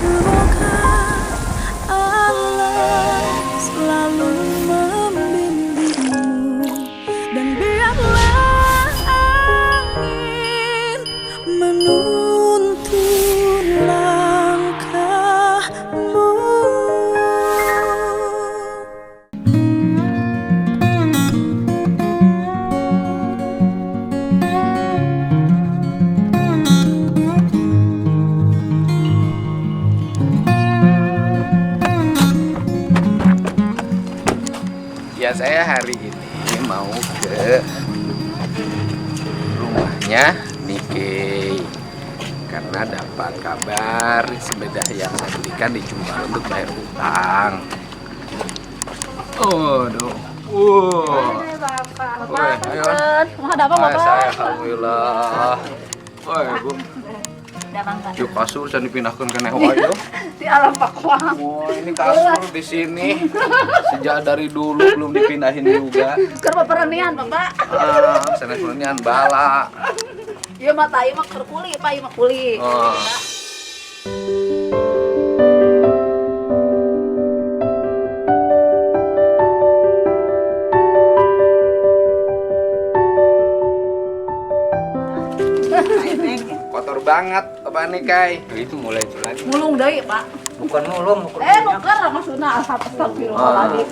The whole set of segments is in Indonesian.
Semoga Allah selalu membimbingmu dan biarlah angin menuntun langkahmu. Ya, saya hari ini mau ke rumahnya Nike karena dapat kabar sepeda yang saya belikan dijual untuk bayar utang. Oh, aduh. Bapak, ayo. ada apa Bapak? Saya alhamdulillah. Woi, Bu. Datang kan. Yuk kasur saya dipindahkan ke Newa yuk. Di alam pakuang. Oh, ini kasur di sini. Sejak dari dulu belum dipindahin juga. Keur peperenian Bapak. Sana kulinian bala. Ieu mah tai mah keur kuli, Pak, ieu mah kuli. Oh. Kotor banget apa nih Kai? Itu mulai itu lagi. Mulung deui, Pak. Bukan nulung, bukan Nuker maksudna astagfirullahaladzim.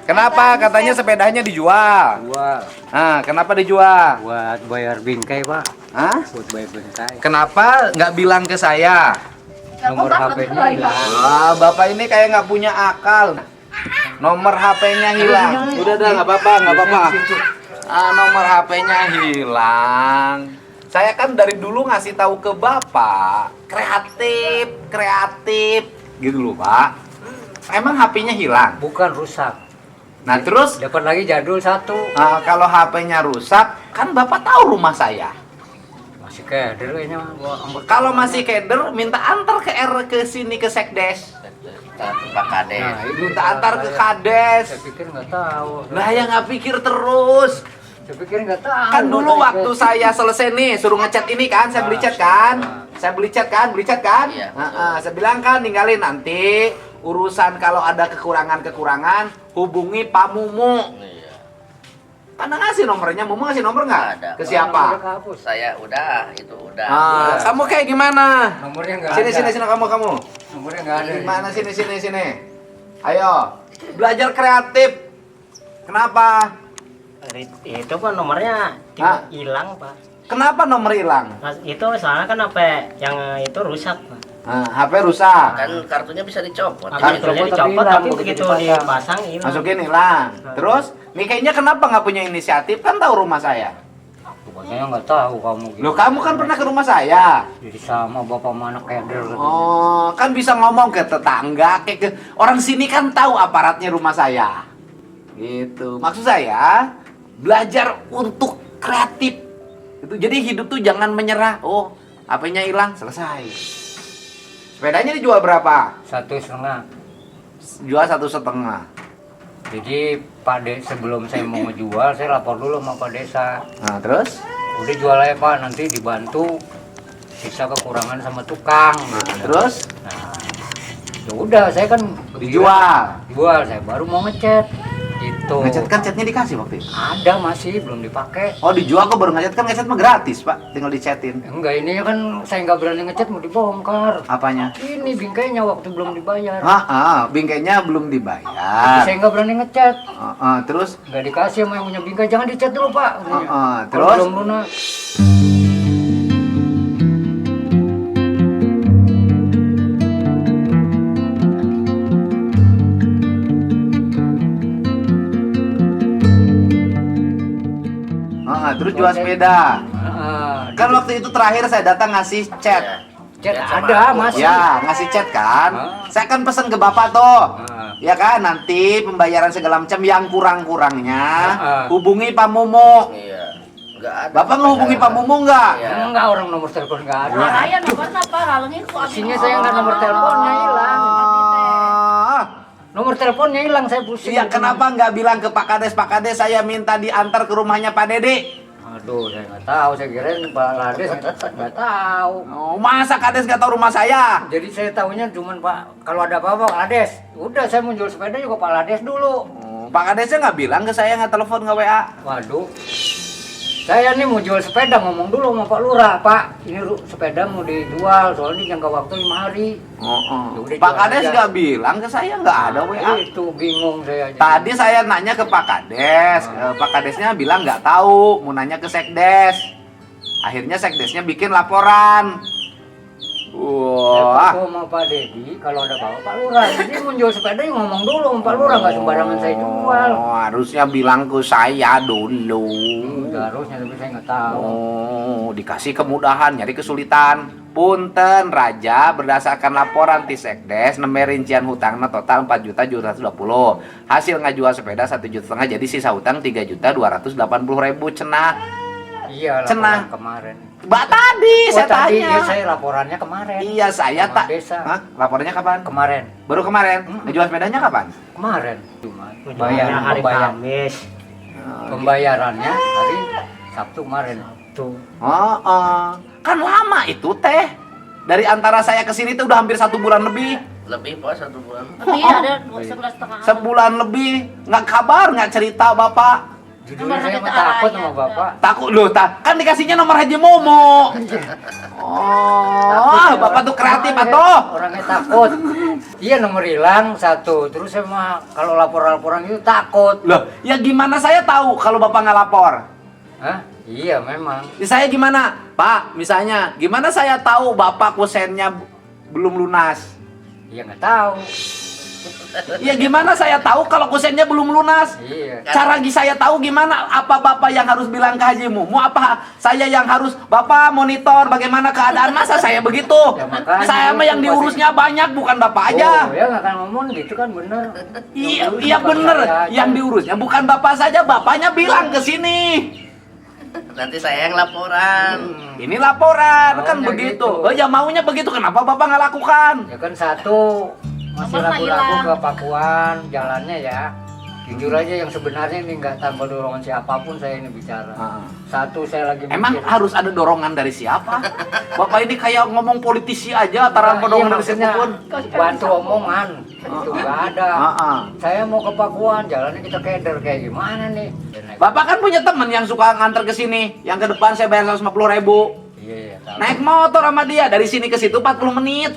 Kenapa katanya sepedanya dijual? Jual Kenapa dijual? buat bayar bingkai, Pak. Hah? Buat bayar bingkai. Kenapa nggak bilang ke saya? Nomor HP-nya hilang. Wah, bapak ini kayak nggak punya akal. Nomor HP-nya hilang. Udah nggak apa-apa, nggak apa-apa. Nomor HP-nya hilang. Saya kan dari dulu ngasih tahu ke bapak, kreatif, gitu loh pak. Emang HP-nya hilang? Bukan rusak. Nah terus, Dapat lagi jadul satu. kalau HP-nya rusak, kan bapak tahu rumah saya. Masih keder kayaknya. Kalau masih keder, minta antar ke sini ke sekdes. Pak Kades. Nah, itu Minta antar ke kades. Saya pikir nggak tahu. Lah ya nggak pikir terus. Saya pikir nggak tahu. Kan dulu waktu saya selesai nih suruh ngecat ini kan, saya beli cat kan. Saya beli cat kan. Iya. Saya bilang kan ninggalin nanti urusan kalau ada kekurangan hubungi Pak Mumu. Iya. Mana ngasih nomornya? Mumu ngasih nomor nggak? Ada. Ke siapa? Nomornya kehapus. Saya udah, itu udah. Kamu kayak gimana? Nomornya nggak ada. Sini kamu. Nomornya nggak ada. Gimana sini. Ayo, belajar kreatif. Kenapa? Itu kan nomornya Hah? hilang Pak. Kenapa nomor hilang? Nah, itu soalnya kan HP yang itu rusak Pak. HP rusak. Kan kartunya bisa dicopot. Kartunya tapi dicopot hilang, tapi begitu begitu dipasang hilang. Masukin hilang. Terus, nih kayaknya kenapa nggak punya inisiatif? Kan tahu rumah saya. Pokoknya nggak tahu kamu gitu. Loh, kamu kan pernah ke rumah saya. Jadi sama bapak mana keder. Oh, kan bisa ngomong ke tetangga, ke orang sini kan tahu aparatnya rumah saya. Gitu. Maksud saya, belajar untuk kreatif. Itu jadi hidup tuh jangan menyerah. Oh, HP-nya hilang, selesai. Sepedanya dijual berapa? 1,5. Jual 1,5. Jadi Pak sebelum saya mau ngejual, saya lapor dulu sama Pak Desa. Nah, terus? Udah jual aja Pak, nanti dibantu sisa kekurangan sama tukang. Terus? Nah, ya udah saya kan Dijual. Jual, saya baru mau ngecat. Gitu. Ngecat kan catnya dikasih waktu itu. Ada masih belum dipakai. Oh, dijual kok baru ngecat, kan ngecat mah gratis, Pak. Tinggal dicatin. Enggak, ini kan saya nggak berani ngecat, mau dibongkar. Apanya? Ini bingkainya waktu belum dibayar. Bingkainya belum Tapi dibayar. saya nggak berani ngecat. Terus? Nggak dikasih sama yang punya bingkai, jangan dicat dulu Pak. Kalau Terus? belum lunas. Terus jual sepeda. Kan Kan waktu itu terakhir saya datang ngasih chat. cat Cat sama ada aku. masih. Ya, ngasih chat kan. Saya kan pesen ke Bapak tuh. Ya kan, nanti pembayaran segala macam yang kurang-kurangnya hubungi Pak Mumu. Iya. Enggak ada. Bapak ngehubungi Pak Mumu nggak? Iya. Enggak, orang nomor telepon nggak ada. Nah, aya nomorna Pak, halengin ku abdi. Isinya saya nggak nomor teleponnya hilang. Ah, Nomor teleponnya hilang, saya pusing. Iya, kenapa nggak bilang ke Pak Kades? Pak Kades, saya minta diantar ke rumahnya Pak Dede. Waduh, saya nggak tahu. Saya kirain Pak Lades nggak tahu. Oh, masa Kades nggak tahu rumah saya? Jadi saya tahunya cuman Pak, kalau ada apa-apa Pak Lades. Udah saya mau jual sepeda juga Pak Lades dulu. Oh, Pak Kadesnya nggak bilang ke saya, nggak telepon, nggak WA. Waduh. Saya nih mau jual sepeda, ngomong dulu sama Pak Lurah, Pak. Ini sepeda mau dijual, soalnya jangka waktu 5 hari. Oh, Yaudah, Pak jual Kades aja. nggak bilang ke saya, nggak ada WA. Itu bingung saya. Tadi saya nanya ke Pak Kades, Pak Kadesnya bilang nggak tahu, mau nanya ke Sekdes. Akhirnya Sekdesnya bikin laporan. Wah, Aku sama Pak Dedi, kalau ada apa-apa Pak Lurah. Jadi mau jual sepeda ya ngomong dulu sama Pak Lurah, nggak sembarangan saya jual. Oh, harusnya bilang ke saya dulu. Udah harusnya, tapi saya nggak tahu. Oh, dikasih kemudahan, nyari kesulitan. Punten Raja, berdasarkan laporan ti Sekdes, nembe rincian hutangna total 4.720. Hasil ngajual sepeda 1,5 juta, jadi sisa hutang 3.280.000 cenah. Iya, Cenah. laporan kemarin. Mbak tadi saya tadi tanya. iya, saya laporannya kemarin. Iya, saya Sama tak. desa. Hah? Laporannya kapan? Kemarin. Baru kemarin. Ngejual sepedanya kapan? Kemarin. Cuma Tujuannya hari Kamis. pembayarannya hari Sabtu kemarin. Tuh. Oh, kan lama itu teh. Dari antara saya ke sini tuh udah hampir 1 bulan lebih. Lebih Pak 1 bulan. Lebih ada 11,5. Sebulan lebih, nggak kabar, nggak cerita bapak. Judulnya saya Nomor mah kita takut aja. sama Bapak. Takut loh, kan dikasihnya nomor Haji Momo. Oh, bapak tuh kreatif atuh. Orangnya takut. Iya, nomor hilang 1. Terus saya mah kalau lapor-laporan itu takut. Loh, ya gimana saya tahu kalau bapak nggak lapor? Hah? Iya, memang. Ya, saya gimana, Pak? Misalnya, gimana saya tahu bapak kusennya belum lunas? Iya, nggak tahu. Ya gimana saya tahu kalau kusennya belum lunas? Iya. Cara saya tahu gimana? Apa bapak yang harus bilang ke Haji Mumu? Apa saya yang harus bapak monitor bagaimana keadaan? Masa saya begitu? Ya, makanya Saya mah yang itu diurusnya banyak, bukan bapak aja. Oh, ya nggak akan ngomong gitu kan, bener. Iya, Yang iya urus bener. bapak saya Yang aja. diurusnya bukan bapak saja, bapaknya bilang ke sini. Nanti saya yang laporan. Ini laporan kan Maunya begitu. gitu. Oh ya maunya begitu. Kenapa bapak nggak lakukan? Ya kan satu masih Nomor mah ragu-ragu hilang. ke Pakuan jalannya ya. Jujur aja yang sebenarnya ini nggak tanpa dorongan siapapun saya ini bicara. Ah. Satu saya lagi Emang mikir. harus ada dorongan dari siapa? Bapak ini kayak ngomong politisi aja, Iya, antara dorongan dari maksudnya siapapun. bantu omongan itu nggak ada. Saya mau ke Pakuan jalannya kita keder kayak gimana nih? Ya, naik- Bapak kan punya teman yang suka nganter ke sini, yang ke depan saya bayar 150.000. Iya, tahu. Naik motor sama dia dari sini ke situ 40 menit.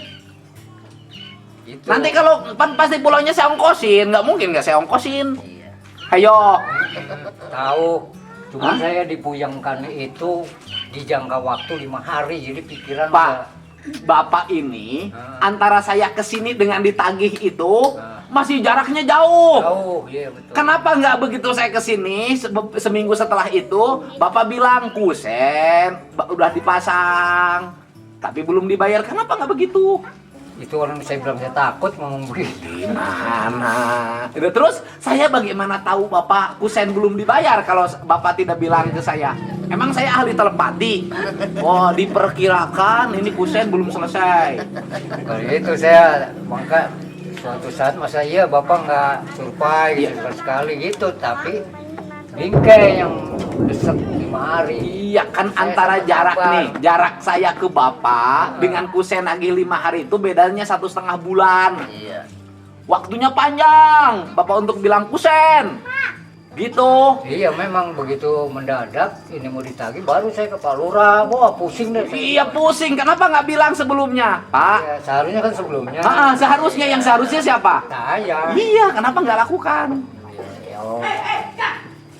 Itu. Nanti kalau pasti pulangnya saya ongkosin, nggak mungkin nggak saya ongkosin. Iya. Ayo, tahu. Cuma Hah? saya dipuyengkan itu di jangka waktu 5 hari jadi pikiran Pak, udah- Bapak ini Ah. antara saya ke sini dengan ditagih itu Ah. masih jaraknya jauh. tahu, iya betul. Kenapa nggak begitu saya ke sini seminggu setelah itu Bapak bilang kusen udah dipasang tapi belum dibayar. Kenapa nggak begitu? Itu orang saya bilang saya takut ngomong begitu. Gimana? Terus saya bagaimana tahu Bapak kusen belum dibayar kalau Bapak tidak bilang ke saya? Emang saya ahli telepati? Oh, diperkirakan ini kusen belum selesai. Kalau itu saya maka suatu saat masa iya Bapak nggak surprise Iya. sekali gitu, tapi bingkai yang desek 5 hari. Iya kan Saya antara sempat jarak sabar. nih, jarak saya ke Bapak dengan kusen agih 5 hari itu bedanya 1,5 bulan. Iya. Waktunya panjang, Bapak untuk bilang kusen. Gitu. Iya memang begitu mendadak ini mau ditagih baru saya ke Pak Lurah. Wah pusing deh saya. Iya pusing, kenapa nggak bilang sebelumnya? Pak, Ya, seharusnya kan sebelumnya. seharusnya yang seharusnya siapa? Saya. Iya, kenapa nggak lakukan? Ya,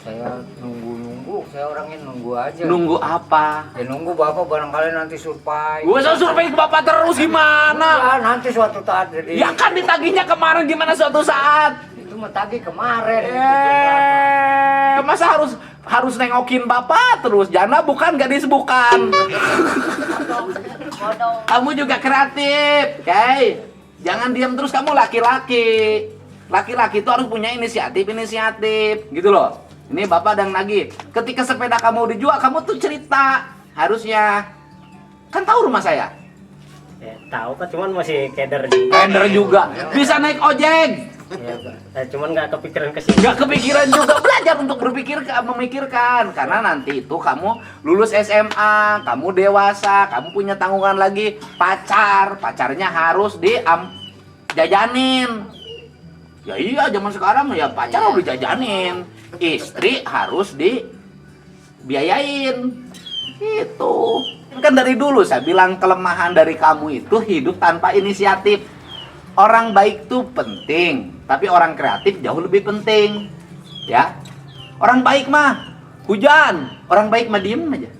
saya nunggu, saya orangnya nunggu aja. Nunggu apa? Ya nunggu Bapak barangkali nanti surprise. Gue survei ke Bapak terus gimana? Ya, nanti suatu saat jadi. Ya kan ditagihnya kemarin gimana suatu saat? Itu mah tagih kemarin. Masa harus nengokin Bapak terus? Jana bukan gadis bukan. Bodoh. Kamu juga kreatif, oke? Jangan diam terus, kamu laki-laki. Laki-laki itu harus punya inisiatif, gitu loh. Ini Bapak dan lagi. Ketika sepeda kamu dijual, kamu tuh cerita. Harusnya. Kan tahu rumah saya. Ya, tahu Pak, cuman masih keder juga. Keder juga. Bisa naik ojek. Ya, Pak. Cuman nggak kepikiran ke sini. Nggak kepikiran juga. belajar untuk memikirkan karena nanti itu kamu lulus SMA, kamu dewasa, kamu punya tanggungan lagi, pacarnya harus jajanin. Ya iya, zaman sekarang ya pacar harus dijajanin, istri harus dibiayain. Itu kan dari dulu saya bilang kelemahan dari kamu itu hidup tanpa inisiatif. Orang baik tuh penting, tapi orang kreatif jauh lebih penting. Ya, orang baik mah hujan, orang baik mah diem aja.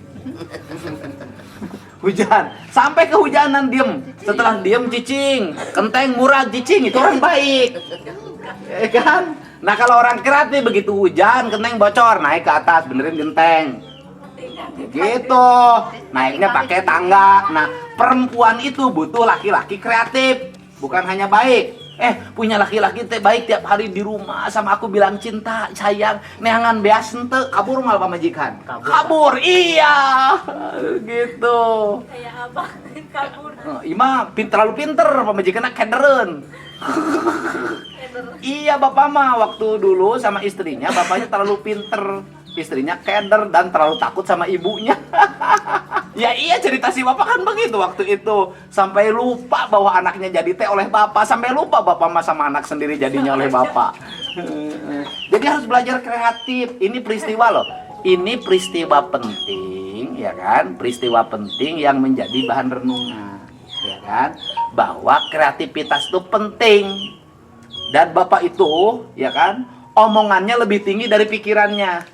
Hujan, sampai kehujanan diem. Setelah diem cicing, kenteng murah cicing, itu orang baik. Ya kan? Nah kalau orang kreatif begitu hujan, kenteng bocor, naik ke atas, benerin genteng. Gitu, naiknya pakai tangga. Nah perempuan itu butuh laki-laki kreatif, bukan hanya baik. Punya laki-laki teh baik tiap hari di rumah sama aku bilang cinta, sayang, neangan beas ente, kabur mal pamajikan. Kabur, iya. Gitu. Kayak apa? Kabur. Ima terlalu pinter pamajikan kederen. Iya bapak mah waktu dulu sama istrinya, bapaknya terlalu pinter, istrinya keder dan terlalu takut sama ibunya. Ya iya, cerita si bapak kan begitu waktu itu, sampai lupa bahwa anaknya jadi teh oleh bapak, sampai lupa bapak mah sama anak sendiri jadinya oleh bapak. Jadi harus belajar kreatif. Ini peristiwa loh, ini peristiwa penting, ya kan? Peristiwa penting yang menjadi bahan renungan, ya kan? Bahwa kreativitas itu penting. Dan bapak itu, ya kan, omongannya lebih tinggi dari pikirannya.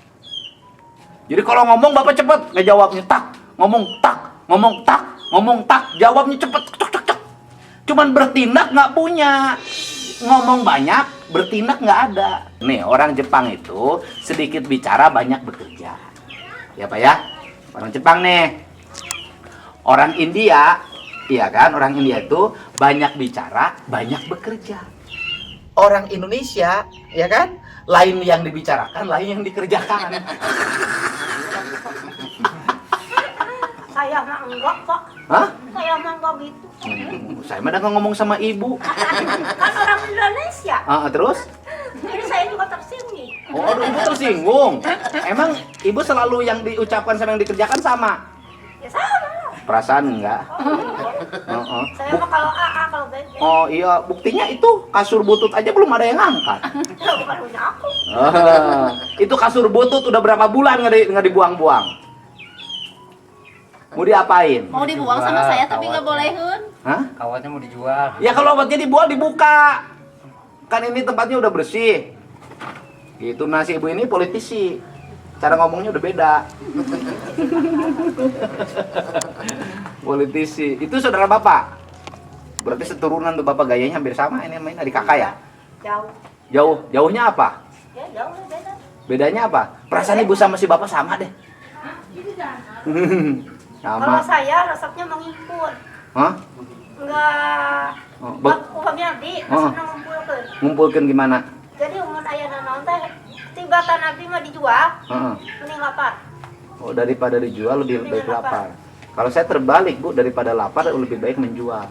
Jadi kalau ngomong bapak cepet ngejawabnya, ngomong tak, jawabnya cepet, cek. Cuman bertindak nggak punya, ngomong banyak, bertindak nggak ada. Nih orang Jepang itu sedikit bicara banyak bekerja, ya pak ya. Orang Jepang nih, orang India, iya kan, orang India itu banyak bicara banyak bekerja. Orang Indonesia, ya kan, lain yang dibicarakan, lain yang dikerjakan. Saya mah enggak kok. Hah? Saya mah enggak gitu. Saya mah udah ngomong sama ibu. Kan orang Indonesia. Terus? Jadi saya juga tersinggung. Oh, ibu tersinggung. Emang ibu selalu yang diucapkan sama yang dikerjakan sama? Ya sama lah. Perasaan enggak? Saya mah kalau AA, kalau B. Oh iya, buktinya itu kasur butut aja belum ada yang angkat. Ya bukan punya aku. Itu kasur butut udah berapa bulan nggak dibuang-buang? Mau diapain? Mau dibuang sama saya tapi nggak bolehin. Hah? Kawatnya mau dijual. Ya kalau obatnya dibuang dibuka. Kan ini tempatnya udah bersih. Gitu, nasi ibu ini politisi. Cara ngomongnya udah beda. Politisi. Itu saudara bapak? Berarti seturunan tuh bapak, gayanya hampir sama ini main adik kakak ya? Jauh. Jauhnya apa? Ya jauh beda. Bedanya apa? Perasaan ibu sama si bapak sama deh. Kalau Sama. saya resepnya mengimpun. Hah? Enggak. Oh, Upamnya abdi resepnya ngumpulkeun. ngumpulkan gimana? Jadi umur ayana naon teh tibatan abdi mah dijual, Heeh. mending lapar. Oh, daripada dijual lebih baik lapar. Kalau saya terbalik, Bu, daripada lapar lebih baik menjual.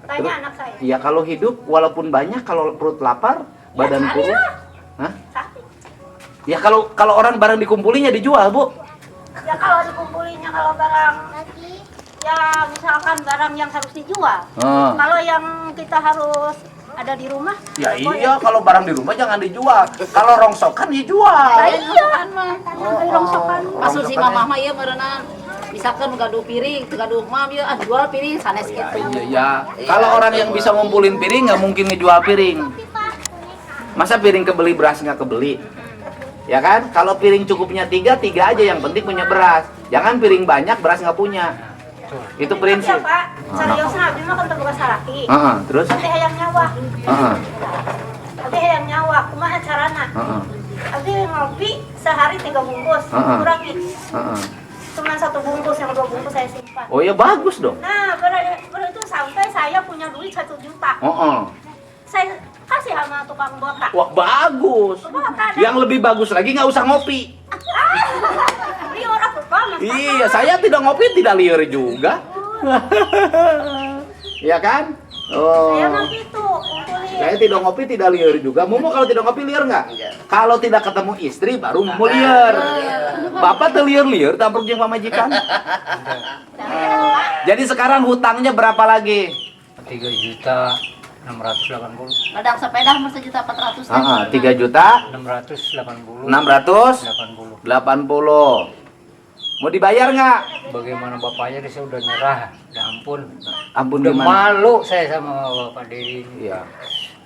Tanya anak saya. Iya, kalau hidup walaupun banyak, kalau perut lapar, badan cari kurus. lah. Hah? Sakit. Ya kalau orang barang dikumpulinya dijual, Bu. Ya kalau dikumpulinya kalau barang ya misalkan barang yang harus dijual. Kalau yang kita harus ada di rumah. Ya boleh. iya, kalau barang di rumah jangan dijual. Kalau rongsokan dijual. Rongsokan mah. Rongsokan. Maksud si mamah mah ieu meureunna misalkan gaduh piring, gaduh mah ieu jual piring sanes Ya, kitu. iya. Kalau orang yang bisa ngumpulin piring nggak mungkin ngejual piring. Masa piring kebeli beras nggak kebeli? Ya kan? Kalau piring cukupnya tiga aja, yang penting punya beras. Jangan piring banyak, beras nggak punya. Itu prinsip. Ya Pak, seriusnya abdi mah kan terbuka saraki. Terus? Abdi hayang nyawa. Heeh. Abdi hayang nyawa, kumaha carana? Abdi ngopi sehari 3 bungkus, kurangi. Cuman 1 bungkus, yang 2 bungkus saya simpan. Oh ya bagus dong. Nah, itu sampai saya punya duit 1 juta. Saya kasih sama tukang botak. Wah bagus. Botak. Yang lebih bagus lagi nggak usah ngopi. Ini orang lupa mas. Iya, saya tidak ngopi tidak liar juga. Iya kan? Oh. Saya mah gitu, kumpulin. Saya tidak ngopi tidak liar juga. Mumu kalau tidak ngopi liar nggak? Enggak. Kalau tidak ketemu istri baru mau liar. Bapak tuh liar tampuk jeung pamajikan. Jadi sekarang hutangnya berapa lagi? 3.680.000. Ladang sepeda mah 1.400.000. 3 juta 680. 680. Mau dibayar nggak? Bagaimana bapaknya saya udah nyerah. Ya ampun. Ampun Udah gimana? malu saya sama Bapak Dedi ini. Iya.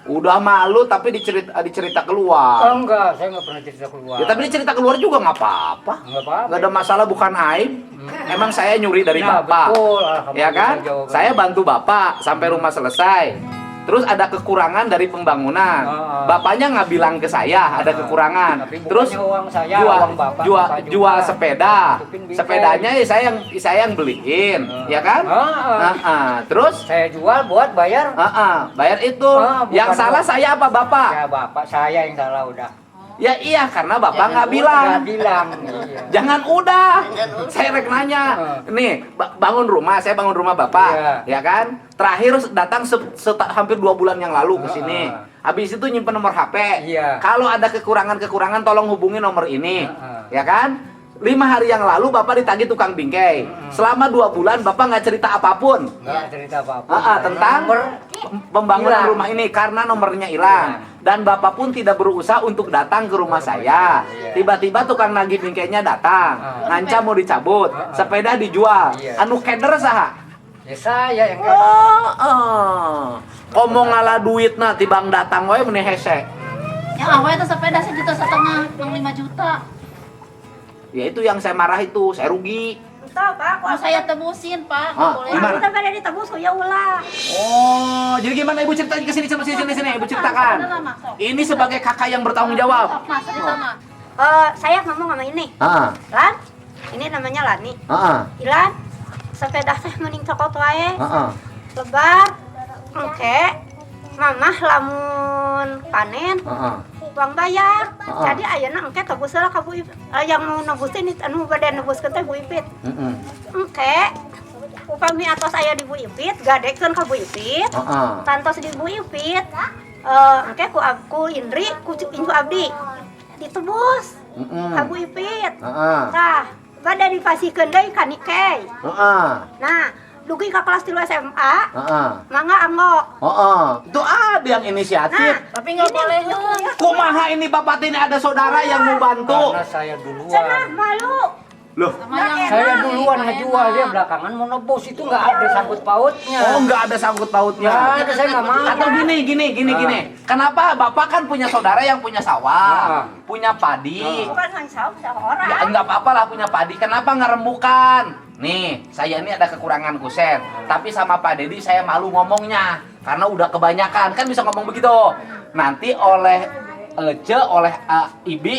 Udah malu tapi dicerita keluar. Oh, enggak, saya nggak pernah cerita keluar. Ya tapi dicerita keluar juga nggak apa-apa. Nggak apa-apa. Nggak ada masalah, bukan aib. Emang saya nyuri dari Nah, bapak. betul. Ya kan? Jawabannya. Saya bantu bapak sampai rumah selesai. Terus ada kekurangan dari pembangunan. Bapaknya nggak bilang ke saya ada kekurangan. Tapi bukannya Terus uang saya, uang bapak, jual, bapak juga. jual sepeda. Tutupin bingkai. Sepedanya ya saya yang beliin, ya kan? Terus Saya jual buat bayar. bayar itu. Bukan Yang salah uang. saya apa bapak? Ya bapak saya yang salah udah. Ya iya karena bapak nggak Nggak bilang. bilang. Iya. Jangan udah. Saya rek nanya. Nih, bangun rumah, saya bangun rumah Bapak, ya kan? Terakhir datang hampir 2 bulan yang lalu ke sini. Habis itu nyimpen nomor HP. Iya. Kalau ada kekurangan tolong hubungi nomor ini. Ya kan? 5 hari yang lalu Bapak ditagih tukang bingkai. Selama 2 bulan Bapak nggak cerita apapun. Nggak cerita apa-apa. Tentang pembangunan hilang. rumah ini karena nomornya hilang. Dan Bapak pun tidak berusaha untuk datang ke rumah saya. Tiba-tiba tukang nagih bingkainya datang, ngancam mau dicabut, sepeda dijual. Anu keder saha? Ya saya yang Ngomong ngalah duit na tibang datang we meni hese. Yang awalnya itu sepeda 1,5 juta, yang 5 juta. Ya itu yang saya marah itu, saya rugi. Entah Pak, Mau saya tebusin, Pak. Ah, Nggak boleh. gimana? kita pada ditebus ya ulah. Oh, jadi gimana Ibu ceritain ke sini sini Ibu ceritakan. Ini sebagai kakak yang bertanggung jawab. Mas, cerita mah. Saya ngomong sama ini. Lan, ini namanya Lani. Ilan, sepeda teh mending cokot wae. Lebar, engke, mamah lamun panen, uang bayar. Jadi ayeuna engke tebus heula ka Bu Ipit. Yang mau nebusin anu bade nebuskeun teh Bu Ipit. Engke upami atos aya di Bu Ipit, gadekeun ka Bu Ipit. Tantos di Bu Ipit, engke ku Indri, ku Inju Abdi ditebus ka Bu Ipit. Tah, bade dipasikeun deui ka Nikei. Nah, dugi ka kelas 3 SMA, mangga anggo. Itu ada yang inisiatif. Tapi nggak boleh. Kumaha ini Bapak ini ada saudara yang mau bantu. Karena saya duluan. Cenah malu. Loh, Saya duluan ngejual, dia belakangan mau nebus, itu nggak ada sangkut pautnya. oh nggak ada sangkut pautnya. Nggak ada, saya nggak mau. Atau gini. Kenapa Bapak kan punya saudara yang punya sawah, punya padi. Bukan hanya satu orang. Ya nggak apa-apa lah punya padi. Kenapa ngerembukan? Nih, saya ini ada kekurangan kusen. Tapi sama Pak Dedi saya malu ngomongnya. Karena udah kebanyakan. Kan bisa ngomong begitu. Nanti oleh oleh Ibi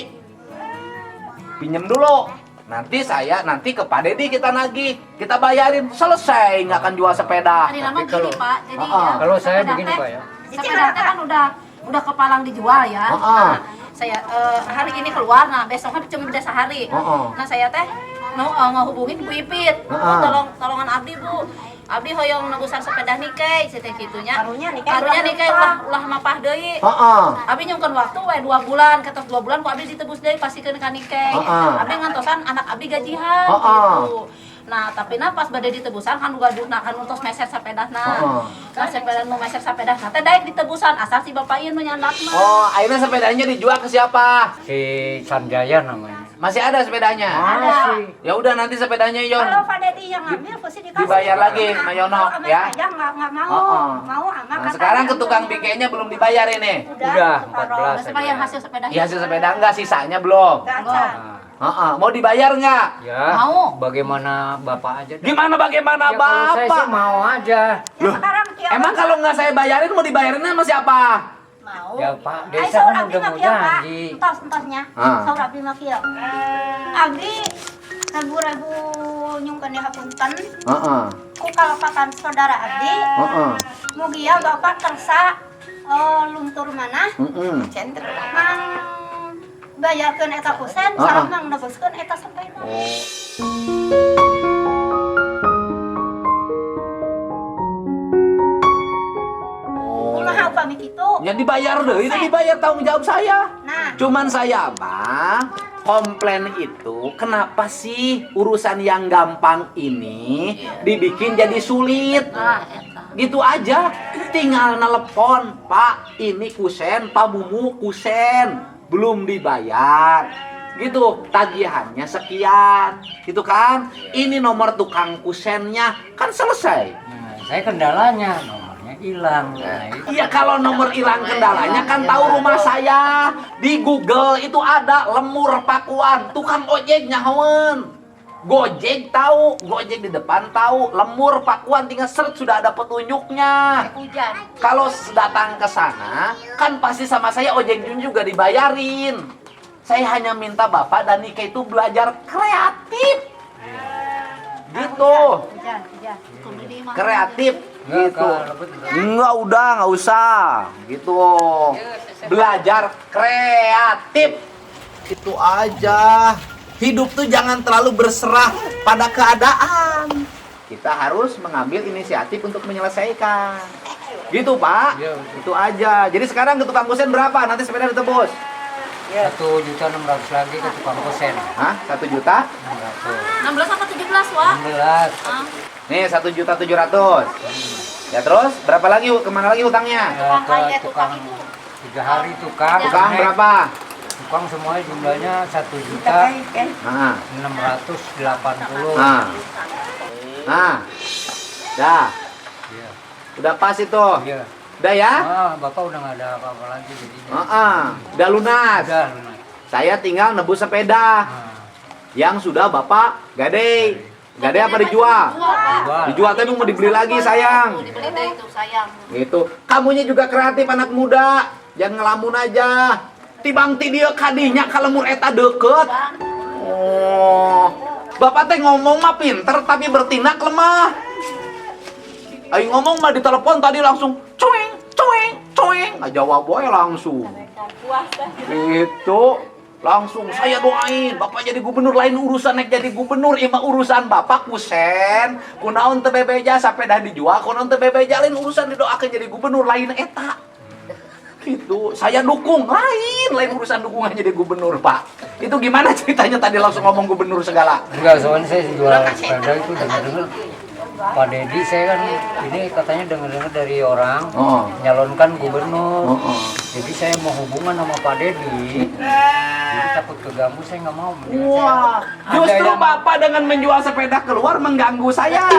pinjem dulu. Nanti ke Pak Dedi kita nagih. Kita bayarin. Selesai. Nggak akan jual sepeda. Hari lama kalau- gini, Pak. Jadi Kalau saya sepeda begini, teh- Pak, ya. Sepeda teh kan udah kepalang dijual ya. Nah, saya hari ini keluar, nah besoknya cuma beda sehari. Nah saya teh ngehubungin Bu Ipit. Tolongan Abdi Bu. Abdi hoyong nebusan sepeda Nikei, teh gitunya. Karunya Nikei ulah mapah deui. Abdi nyungkeun waktu we 2 bulan, ketos 2 bulan ku Abdi ditebus deui pasikeun ka Nikei. Abdi ngantosan anak Abdi gajihan gitu. Nah, tapi pas bade ditebusan kan gadugna kan untuk meser sapedahna. Nah, sepeda nu meser sapedahna teh daek ditebusan asal si bapak ieu nu nyandakna. Oh, akhirnya sepedanya dijual ke siapa? Si Sanjaya namanya. Masih ada sepedanya? Masih. Ya udah nanti sepedanya Yon. Kalau Pak Dedi yang ngambil pasti dikasih. Dibayar lagi, Ma Yono, ya. Saya nggak mau. Mau ama Nah, sekarang ke tukang bingkainya belum dibayar ini. Udah, Udah 14. sebayar hasil sepeda. Ya hasil sepeda enggak, sisanya belum. Gacan. Mau dibayar nggak? Ya. Mau. Bagaimana Bapak aja? Gimana bagaimana Ya, kalau saya sih Bapak? mau aja. Loh, emang kalau nggak saya bayarin mau dibayarinnya sama siapa? Mau. Ya Pak, Ay, desa saur kan abdi udah mah mau kieu, Pak. janji. Entos-entosnya. Saur abdi mah kieu. Abdi rebu-rebu nyungkeun di hapunten ku kalapatan saudara abdi. Mugia Bapak kersa luntur manah. Center. Mang bayarkeun eta kusen, sareng mang nebuskeun eta sepeda. pamit itu. Ya dibayar deh, ini dibayar tanggung jawab saya. Nah. Cuman saya mah komplain itu kenapa sih urusan yang gampang ini dibikin jadi sulit? Ah, eta. Gitu aja, tinggal nelepon, Pak, ini kusen, Pak Mumu kusen, belum dibayar. Gitu, tagihannya sekian, gitu kan? Ini nomor tukang kusennya, kan selesai. Nah, saya kendalanya nomornya hilang. Nah, itu Iya, kalau nomor hilang kendalanya kan tahu rumah saya. Di Google itu ada lemur pakuan, tukang ojek nyahoen. Gojek tahu, Gojek di depan tahu, lemur pakuan tinggal search sudah ada petunjuknya. Hujan. Kalau datang ke sana, kan pasti sama saya ojek Jun juga dibayarin. Saya hanya minta Bapak dan Nika itu belajar kreatif. Gitu. Hujan. Kudu di imah. Kreatif Enggak, gitu. Kak, betul. Enggak, udah nggak usah. Gitu. Belajar kreatif. Itu aja. Hidup tuh jangan terlalu berserah pada keadaan. Kita harus mengambil inisiatif untuk menyelesaikan. Gitu, Pak. Iya, Itu aja. Jadi sekarang ke tukang kusen berapa? Nanti sepeda ditebus. 1.600.000 lagi ke tukang kosen. Hah? 1 juta? 600. 16 apa 17, Wak? 16. Ah. Nih 1.700.000. Ya terus berapa lagi? Kemana lagi hutangnya? Ke tukang 3 hari tukang. Tukang berapa? Tukang semuanya jumlahnya 1.680.000. Nah. Nah. Nah. Dah. Iya. Udah pas itu. Iya. Udah ya? Bapak udah nggak ada apa-apa lagi jadinya. Udah lunas. Udah lunas. Saya tinggal nebus sepeda Nah, yang sudah Bapak gade. Gade apa dijual? jual. Dijual tapi mau dibeli lagi, sayang. Dibeli deh itu, sayang. Gitu. Kamunya juga kreatif anak muda. Jangan ngelamun aja. Tibang ti dia kadinya kalau lemur eta deket. Oh. Bapak teh ngomong mah pinter tapi bertindak lemah. Ayo ngomong mah di telepon tadi langsung cuing. Nggak jawab boy langsung. Itu langsung saya doain Bapak jadi gubernur, lain urusan naik jadi gubernur, ima urusan Bapak kusen kunaon teu bebeja sampai dah dijual, kunaon teu bebeja lain urusan didoakeun jadi gubernur, lain eta. Gitu, saya dukung, lain urusan dukungan jadi gubernur, Pak. Itu gimana ceritanya tadi langsung ngomong gubernur segala? Enggak, soalnya saya jual sepeda itu dengar-dengar Pak Dedi, saya kan ini katanya dengar-dengar dari orang nyalonkan gubernur. Jadi saya mau hubungan sama Pak Dedi. Jadi takut keganggu, saya nggak mau. Wah, justru Bapak dengan menjual sepeda keluar mengganggu saya.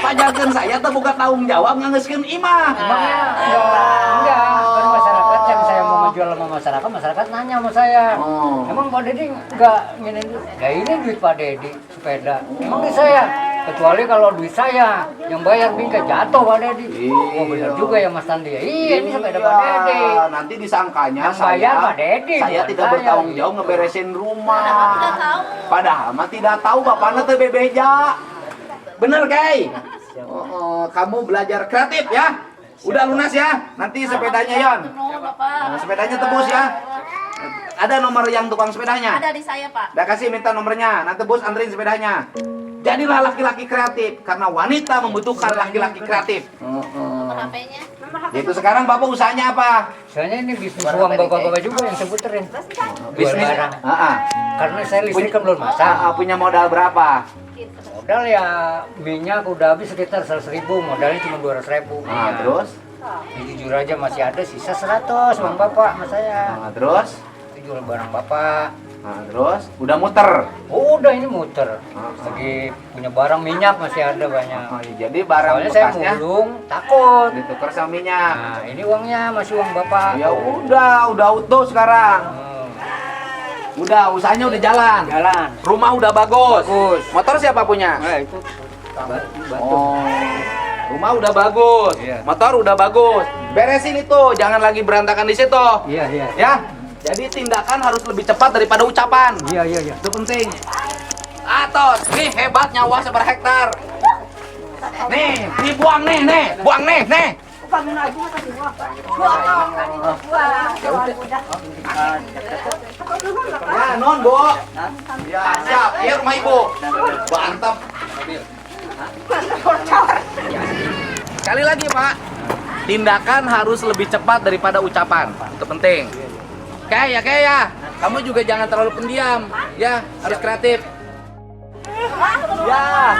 Pajarkan saya terbuka tanggung jawab ngangeskeun imah. Enggak, kan masyarakat yang saya mau menjual sama masyarakat, masyarakat nanya sama saya. Emang Pak Dedi nggak nginin duit? Ya ini duit Pak Dedi, sepeda. Emang duit saya? Kecuali kalau duit saya yang bayar bingkai jatuh Pak Dedi. Oh benar juga ya Mas Tandi. Iya ini sepeda Pak Dedi. Nanti disangkanya Yang bayar Pak Dedi, saya bukan tidak saya. bertanggung jawab ngeberesin rumah. Tidak tahu. Padahal mah tidak tahu bapaknya teu bebeja. Bener, Kay? Kamu belajar kreatif ya. Udah lunas ya. Nanti sepedanya Yon. Nah, sepedanya tebus ya. Ada nomor yang tukang sepedanya? Ada di saya, Pak. Udah kasih minta nomornya. Nanti bos anterin sepedanya. Jadilah laki-laki kreatif karena wanita membutuhkan laki-laki kreatif. Nomor HP-nya. Itu sekarang Bapak usahanya apa? Soalnya ini bisnis uang bapak-bapak juga yang saya puterin. Bisnis. Barang. Karena saya listrik kan belum masak. Punya modal berapa? Modal ya minyak udah habis sekitar 100.000, modalnya cuma 200.000. Terus? Ini jujur aja masih ada sisa 100 uang bapak sama saya. Terus? Itu jual barang bapak. Terus? Udah muter? Udah ini muter. Lagi punya barang minyak masih ada banyak. Jadi barang Soalnya saya bekasnya mulung takut. ditukar sama minyak. Nah ini uangnya masih uang bapak. Ya udah utuh sekarang. Udah, usahanya udah jalan. Jalan. Rumah udah bagus. Bagus. Motor siapa punya? Nah itu batu. Oh. Rumah udah bagus. Iya. Motor udah bagus. Beresin itu, jangan lagi berantakan di situ. Iya. Ya. Jadi tindakan harus lebih cepat daripada ucapan. Iya. Itu penting. Atos, nih hebat nyawa seber hektar. Nih, dibuang nih. Buang nih. Nah, non, Bu. Ya, siap. Iya, rumah Ibu. Mantap. Sekali lagi, Pak. tindakan harus lebih cepat daripada ucapan. Itu penting. Kayak ya. Kamu juga jangan terlalu pendiam, ya. Harus kreatif. Ya.